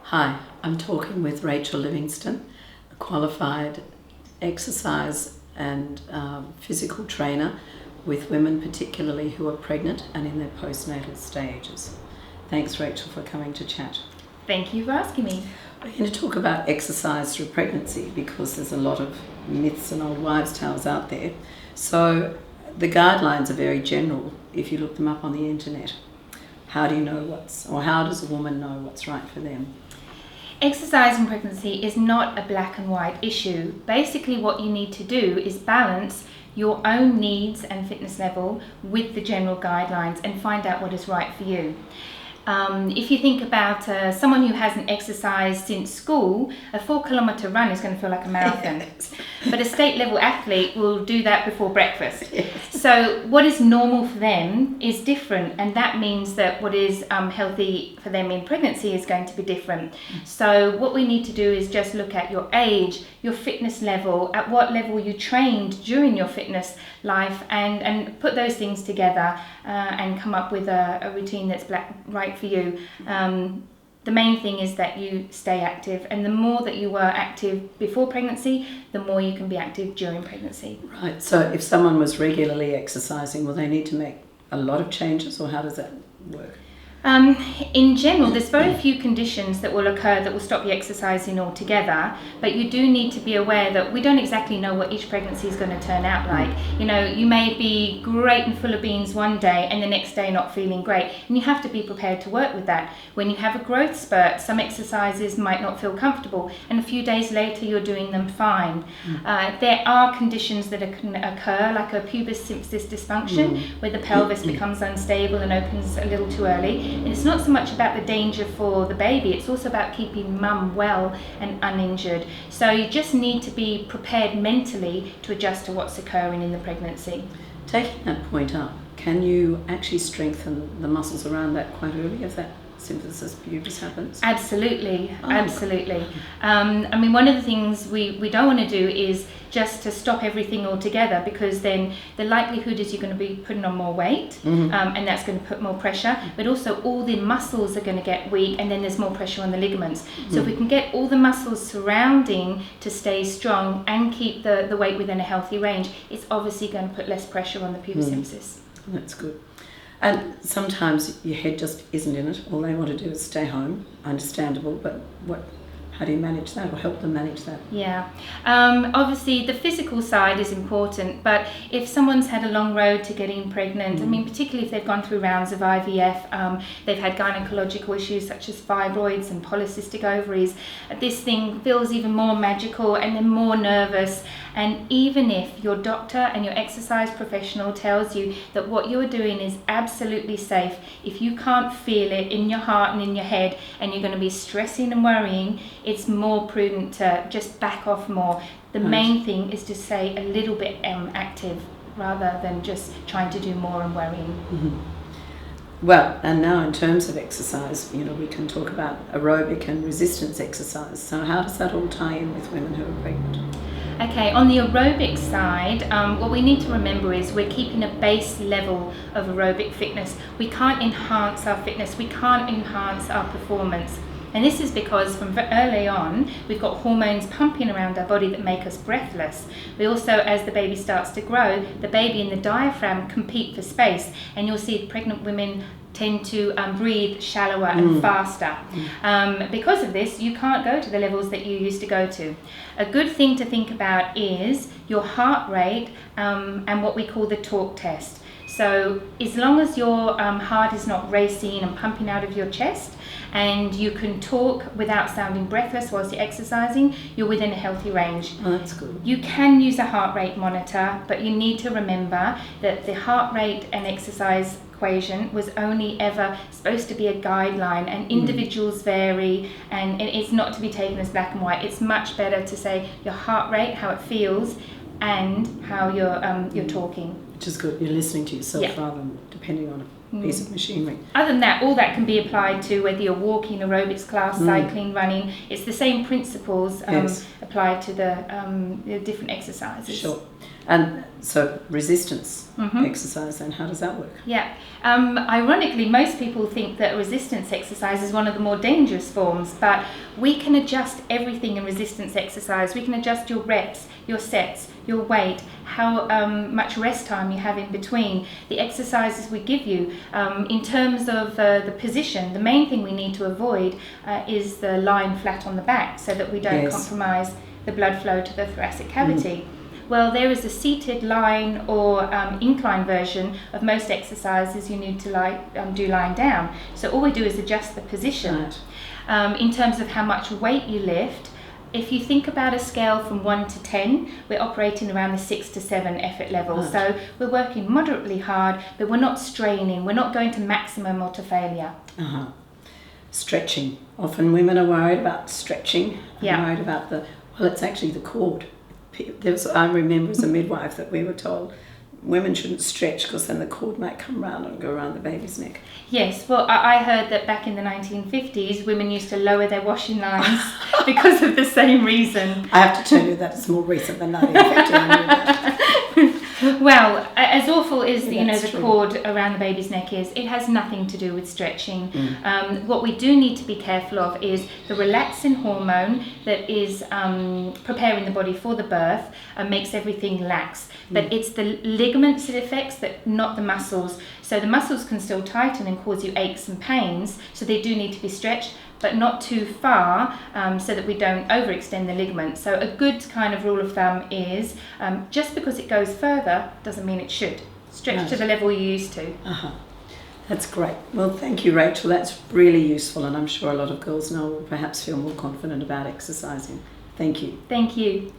Hi, I'm talking with Rachel Livingstone, a qualified exercise and physical trainer with women particularly who are pregnant and in their postnatal stages. Thanks, Rachel, for coming to chat. Thank you for asking me. We're going to talk about exercise through pregnancy because there's a lot of myths and old wives' tales out there. So the guidelines are very general if you look them up on the internet. How do you know how does a woman know what's right for them? Exercise in pregnancy is not a black and white issue. Basically, what you need to do is balance your own needs and fitness level with the general guidelines and find out what is right for you. If you think about someone who hasn't exercised since school, a 4-kilometre run is going to feel like a marathon. Yes. But a state level athlete will do that before breakfast. Yes. So what is normal for them is different, and that means that what is healthy for them in pregnancy is going to be different. So what we need to do is just look at your age, your fitness level, at what level you trained during your fitness life, and put those things together and come up with a routine that's right for you. The main thing is that you stay active, and the more that you were active before pregnancy, the more you can be active during pregnancy. Right, so if someone was regularly exercising, will they need to make a lot of changes, or how does that work? In general, there's very few conditions that will occur that will stop you exercising altogether, but you do need to be aware that we don't exactly know what each pregnancy is going to turn out like. You know, you may be great and full of beans one day and the next day not feeling great, and you have to be prepared to work with that. When you have a growth spurt, some exercises might not feel comfortable, and a few days later you're doing them fine. There are conditions that can occur, like a pubis symphysis dysfunction, where the pelvis becomes unstable and opens a little too early. And it's not so much about the danger for the baby, it's also about keeping mum well and uninjured. So you just need to be prepared mentally to adjust to what's occurring in the pregnancy. Taking that point up, can you actually strengthen the muscles around that quite early if that symphysis pubis happens? Absolutely, absolutely. I mean, one of the things we don't want to do is just to stop everything altogether, because then the likelihood is you're going to be putting on more weight, and that's going to put more pressure, but also all the muscles are going to get weak, and then there's more pressure on the ligaments. So if we can get all the muscles surrounding to stay strong and keep the weight within a healthy range, it's obviously going to put less pressure on the pubis symphysis. That's good. And sometimes your head just isn't in it. All they want to do is stay home. Understandable, but how do you manage that, or help them manage that? Yeah, obviously the physical side is important, but if someone's had a long road to getting pregnant, I mean, particularly if they've gone through rounds of IVF, they've had gynecological issues such as fibroids and polycystic ovaries, this thing feels even more magical, and they're more nervous. And even if your doctor and your exercise professional tells you that what you're doing is absolutely safe, if you can't feel it in your heart and in your head, and you're going to be stressing and worrying, it's more prudent to just back off more. The main thing is to stay a little bit active rather than just trying to do more and worrying. Well, and now in terms of exercise, we can talk about aerobic and resistance exercise. So how does that all tie in with women who are pregnant? Okay, on the aerobic side, what we need to remember is we're keeping a base level of aerobic fitness. We can't enhance our fitness, we can't enhance our performance. And this is because from early on, we've got hormones pumping around our body that make us breathless. We also, as the baby starts to grow, the baby and the diaphragm compete for space. And you'll see pregnant women tend to breathe shallower and faster. Because of this, you can't go to the levels that you used to go to. A good thing to think about is your heart rate and what we call the talk test. So as long as your heart is not racing and pumping out of your chest, and you can talk without sounding breathless whilst you're exercising, you're within a healthy range. Oh, that's good. You can use a heart rate monitor, but you need to remember that the heart rate and exercise equation was only ever supposed to be a guideline, and individuals vary, and it's not to be taken as black and white. It's much better to say your heart rate, how it feels, and how you're talking. Which is good. You're listening to yourself rather than depending on a piece of machinery. Other than that, all that can be applied to whether you're walking, aerobics class, cycling, running. It's the same principles applied to the different exercises. Sure. And so resistance exercise, then how does that work? Yeah. Ironically, most people think that resistance exercise is one of the more dangerous forms, but we can adjust everything in resistance exercise. We can adjust your reps, your sets, your weight, how much rest time you have in between, the exercises we give you. In terms of the position, the main thing we need to avoid is the lying flat on the back so that we don't compromise the blood flow to the thoracic cavity. Well, there is a seated, lying or incline version of most exercises you need to do lying down. So all we do is adjust the position. Right. In terms of how much weight you lift, if you think about a scale from 1 to 10, we're operating around the 6 to 7 effort level. Right. So we're working moderately hard, but we're not straining. We're not going to maximum or to failure. Stretching. Often women are worried about stretching. Worried about it's actually the cord. I remember as a midwife that we were told women shouldn't stretch because then the cord might come round and go around the baby's neck. Yes, well, I heard that back in the 1950s, women used to lower their washing lines because of the same reason. I have to tell you that it's more recent than 1950. I knew that. Well, as awful as the true. cord around the baby's neck is, it has nothing to do with stretching. What we do need to be careful of is the relaxin hormone that is preparing the body for the birth and makes everything lax. But it's the ligaments it affects, not the muscles. So the muscles can still tighten and cause you aches and pains, so they do need to be stretched, but not too far, so that we don't overextend the ligament. So a good kind of rule of thumb is just because it goes further doesn't mean it should. Stretch to the level you're used to. That's great. Well, thank you, Rachel. That's really useful, and I'm sure a lot of girls now will perhaps feel more confident about exercising. Thank you. Thank you.